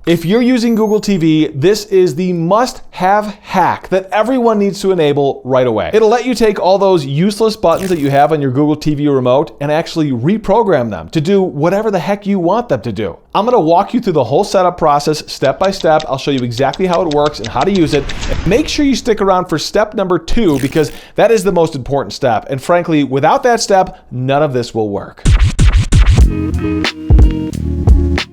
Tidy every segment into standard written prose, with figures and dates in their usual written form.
If you're using Google TV, this is the must-have hack that everyone needs to enable right away. It'll let you take all those useless buttons that you have on your Google TV remote and actually reprogram them to do whatever the heck you want them to do. I'm gonna walk you through the whole setup process step by step. I'll show you exactly how it works and how to use it. And make sure you stick around for step number 2 because that is the most important step. And frankly, without that step, none of this will work.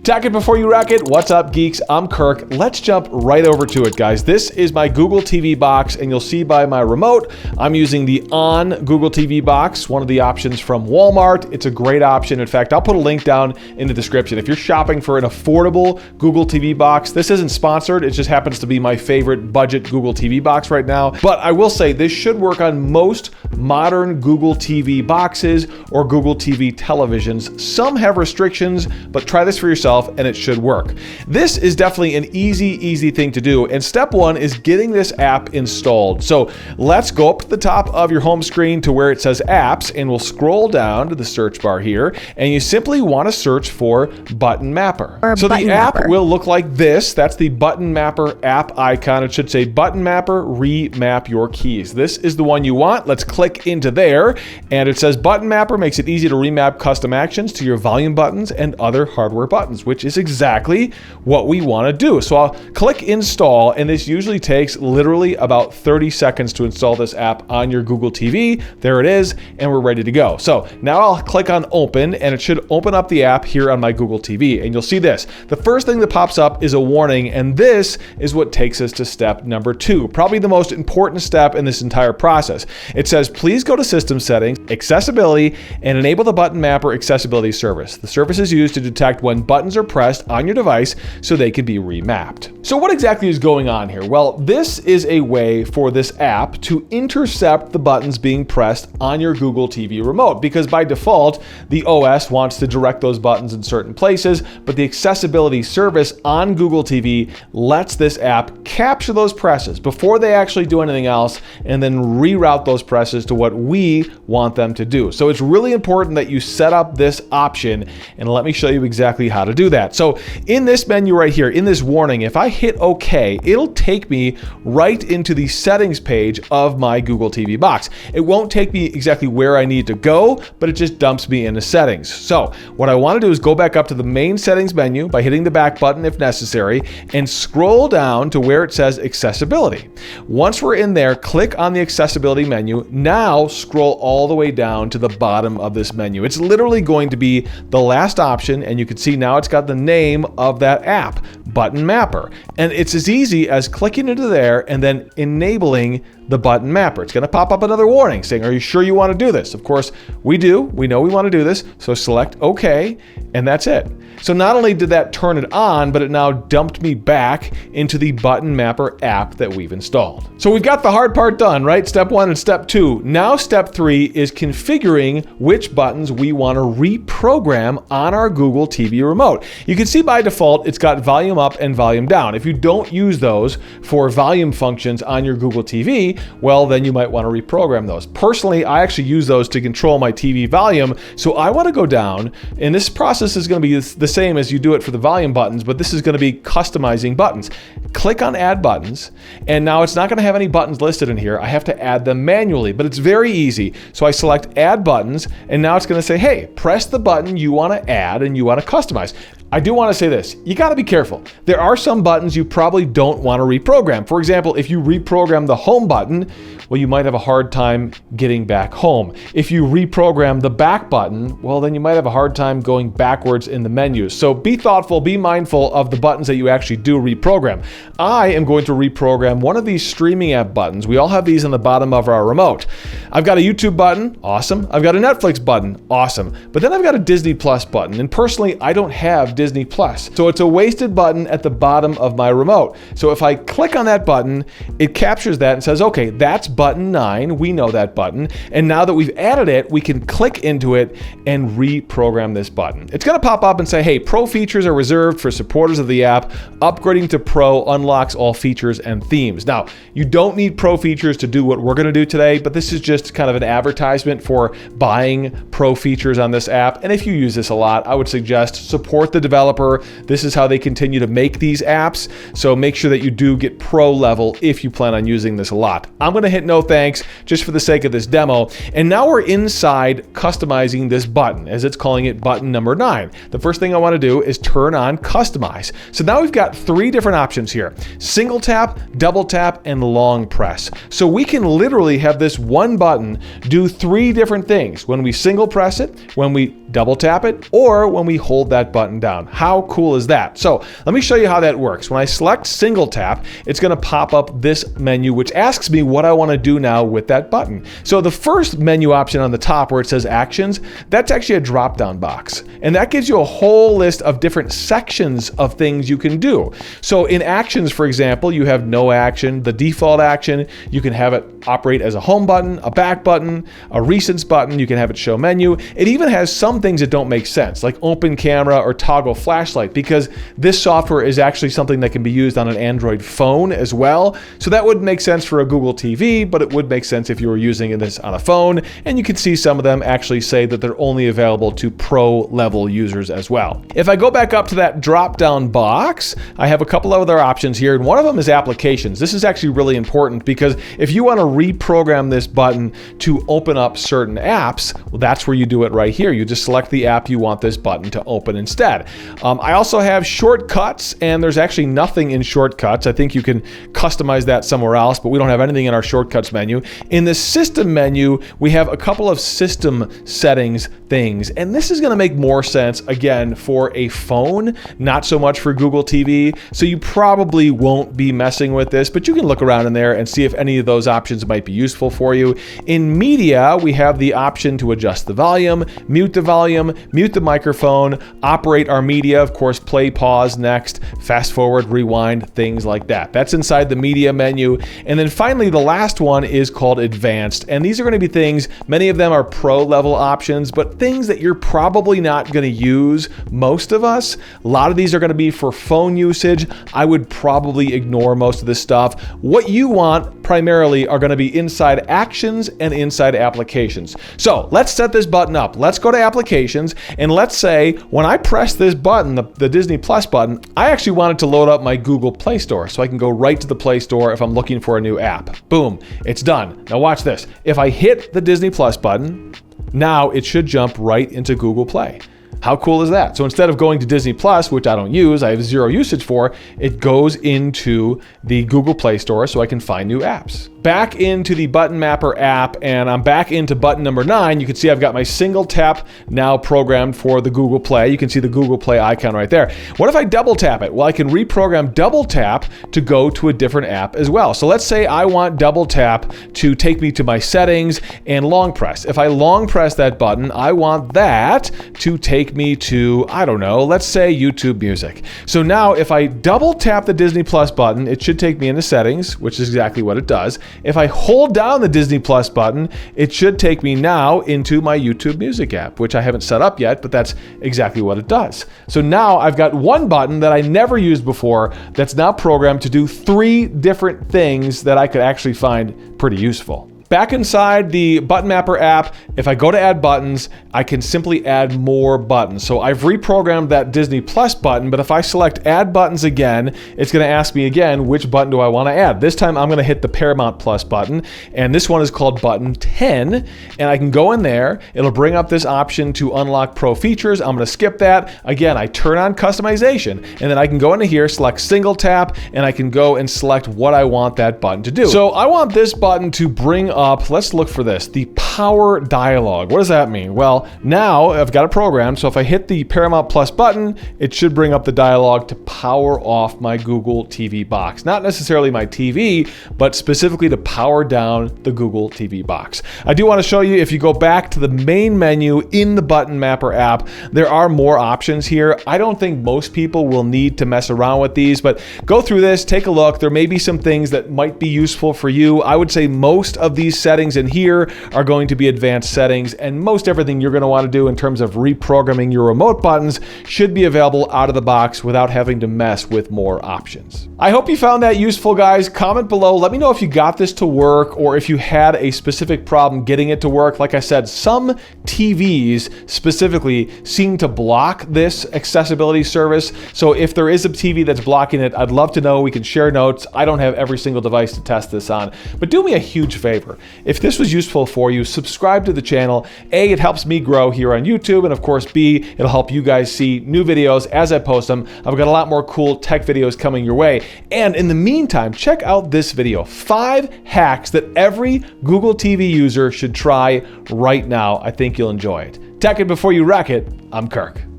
Tack it before you rack it. What's up, geeks? I'm Kirk. Let's jump right over to it, guys. This is my Google TV box, and you'll see by my remote, I'm using the On Google TV box, one of the options from Walmart. It's a great option. In fact, I'll put a link down in the description. If you're shopping for an affordable Google TV box, this isn't sponsored. It just happens to be my favorite budget Google TV box right now. But I will say this should work on most modern Google TV boxes or Google TV televisions. Some have restrictions, but try this for yourself and it should work. This is definitely an easy thing to do. And step 1 is getting this app installed. So let's go up to the top of your home screen to where it says apps, and we'll scroll down to the search bar here. And you simply want to search for Button Mapper. So the app will look like this. That's the Button Mapper app icon. It should say Button Mapper, remap your keys. This is the one you want. Let's click into there. And it says Button Mapper makes it easy to remap custom actions to your volume buttons and other hardware buttons, which is exactly what we want to do. So I'll click install, and this usually takes literally about 30 seconds to install this app on your Google TV. There it is, and we're ready to go. So now I'll click on open, and it should open up the app here on my Google TV, and you'll see this. The first thing that pops up is a warning, and this is what takes us to step number 2, probably the most important step in this entire process. It says, please go to System Settings, Accessibility, and enable the Button Mapper Accessibility Service. The service is used to detect when buttons are pressed on your device so they can be remapped. So what exactly is going on here? Well, this is a way for this app to intercept the buttons being pressed on your Google TV remote, because by default, the OS wants to direct those buttons in certain places, but the accessibility service on Google TV lets this app capture those presses before they actually do anything else and then reroute those presses to what we want them to do. So it's really important that you set up this option, and let me show you exactly how to do that. So in this menu right here, in this warning, if I hit OK, it'll take me right into the settings page of my Google TV box. It won't take me exactly where I need to go, but it just dumps me into settings. So what I want to do is go back up to the main settings menu by hitting the back button if necessary, and scroll down to where it says accessibility. Once we're in there, click on the accessibility menu. Now scroll all the way down to the bottom of this menu. It's literally going to be the last option, and you can see now it's got the name of that app, Button Mapper. And it's as easy as clicking into there and then enabling the Button Mapper. It's going to pop up another warning saying, are you sure you want to do this? Of course, we do. We know we want to do this. So select OK, and that's it. So not only did that turn it on, but it now dumped me back into the Button Mapper app that we've installed. So we've got the hard part done, right? Step 1 and step 2. Now step 3 is configuring which buttons we want to reprogram on our Google TV remote. You can see by default, it's got volume up and volume down. If you don't use those for volume functions on your Google TV, well, then you might want to reprogram those. Personally, I actually use those to control my TV volume. So I want to go down, and this process is going to be the same as you do it for the volume buttons, but this is going to be customizing buttons. Click on Add Buttons, and now it's not going to have any buttons listed in here. I have to add them manually, but it's very easy. So I select Add Buttons, and now it's going to say, hey, press the button you want to add and you want to customize. I do want to say this, you got to be careful. There are some buttons you probably don't want to reprogram. For example, if you reprogram the home button, well, you might have a hard time getting back home. If you reprogram the back button, well, then you might have a hard time going backwards in the menus. So be thoughtful, be mindful of the buttons that you actually do reprogram. I am going to reprogram one of these streaming app buttons. We all have these on the bottom of our remote. I've got a YouTube button, awesome. I've got a Netflix button, awesome. But then I've got a Disney Plus button, and personally, I don't have Disney Plus. So it's a wasted button at the bottom of my remote. So if I click on that button, it captures that and says, okay, that's button 9. We know that button. And now that we've added it, we can click into it and reprogram this button. It's going to pop up and say, hey, Pro features are reserved for supporters of the app. Upgrading to Pro unlocks all features and themes. Now, you don't need Pro features to do what we're going to do today, but this is just kind of an advertisement for buying Pro features on this app. And if you use this a lot, I would suggest support the development developer, this is how they continue to make these apps. So make sure that you do get pro level if you plan on using this a lot. I'm gonna hit no thanks just for the sake of this demo. And now we're inside customizing this button, as it's calling it button number 9. The first thing I wanna do is turn on customize. So now we've got 3 different options here: single tap, double tap, and long press. So we can literally have this one button do 3 different things when we single press it, when we double tap it, or when we hold that button down. How cool is that? So let me show you how that works. When I select single tap, it's gonna pop up this menu, which asks me what I wanna do now with that button. So the first menu option on the top where it says actions, that's actually a drop-down box. And that gives you a whole list of different sections of things you can do. So in actions, for example, you have no action, the default action, you can have it operate as a home button, a back button, a recents button, you can have it show menu. It even has some things that don't make sense, like open camera or toggle flashlight, because this software is actually something that can be used on an Android phone as well. So that wouldn't make sense for a Google TV, but it would make sense if you were using this on a phone. And you can see some of them actually say that they're only available to pro level users as well. If I go back up to that drop down box, I have a couple of other options here, and one of them is applications. This is actually really important because if you want to reprogram this button to open up certain apps, well, that's where you do it right here. You just select the app you want this button to open instead. I also have shortcuts, and there's actually nothing in shortcuts. I think you can customize that somewhere else, but we don't have anything in our shortcuts menu. In the system menu, we have a couple of system settings things, and this is going to make more sense again for a phone, not so much for Google TV. So you probably won't be messing with this, but you can look around in there and see if any of those options might be useful for you. In media, we have the option to adjust the volume, mute the microphone, operate our media, of course, play, pause, next, fast forward, rewind, things like that. That's inside the media menu. And then finally, the last one is called advanced. And these are going to be things, many of them are pro level options, but things that you're probably not going to use, most of us. A lot of these are going to be for phone usage. I would probably ignore most of this stuff. What you want primarily are going to be inside actions and inside applications. So let's set this button up. Let's go to applications, and let's say when I press this button, the Disney Plus button, I actually wanted to load up my Google Play Store, so I can go right to the Play Store if I'm looking for a new app. Boom, it's done. Now watch this. If I hit the Disney Plus button, now it should jump right into Google Play. How cool is that? So instead of going to Disney Plus, which I don't use, I have 0 usage for, it goes into the Google Play Store so I can find new apps. Back into the Button Mapper app, and I'm back into button number 9. You can see I've got my single tap now programmed for the Google Play. You can see the Google Play icon right there. What if I double tap it? Well, I can reprogram double tap to go to a different app as well. So let's say I want double tap to take me to my settings and long press. If I long press that button, I want that to take me to, I don't know, let's say YouTube Music. So now if I double tap the Disney Plus button, it should take me into settings, which is exactly what it does. If I hold down the Disney Plus button, it should take me now into my YouTube Music app, which I haven't set up yet, but that's exactly what it does. So now I've got one button that I never used before that's now programmed to do 3 different things that I could actually find pretty useful. Back inside the Button Mapper app, if I go to add buttons, I can simply add more buttons. So I've reprogrammed that Disney Plus button, but if I select add buttons again, it's going to ask me again, which button do I want to add? This time I'm going to hit the Paramount Plus button, and this one is called button 10, and I can go in there. It'll bring up this option to unlock pro features. I'm going to skip that. Again, I turn on customization, and then I can go into here, select single tap, and I can go and select what I want that button to do. So I want this button to bring up, let's look for this, the power dialog. What does that mean? Well, now I've got it programmed, so if I hit the Paramount Plus button, it should bring up the dialog to power off my Google TV box. Not necessarily my TV, but specifically to power down the Google TV box. I do want to show you, if you go back to the main menu in the Button Mapper app, there are more options here. I don't think most people will need to mess around with these, but go through this, take a look. There may be some things that might be useful for you. I would say most of these these settings in here are going to be advanced settings, and most everything you're going to want to do in terms of reprogramming your remote buttons should be available out of the box without having to mess with more options. I hope you found that useful, guys. Comment below. Let me know if you got this to work or if you had a specific problem getting it to work. Like I said, some TVs specifically seem to block this accessibility service. So if there is a TV that's blocking it, I'd love to know. We can share notes. I don't have every single device to test this on, but do me a huge favor. If this was useful for you, subscribe to the channel. A, it helps me grow here on YouTube, and of course, B, it'll help you guys see new videos as I post them. I've got a lot more cool tech videos coming your way. And in the meantime, check out this video, 5 hacks that every Google TV user should try right now. I think you'll enjoy it. Tech it before you wreck it. I'm Kirk.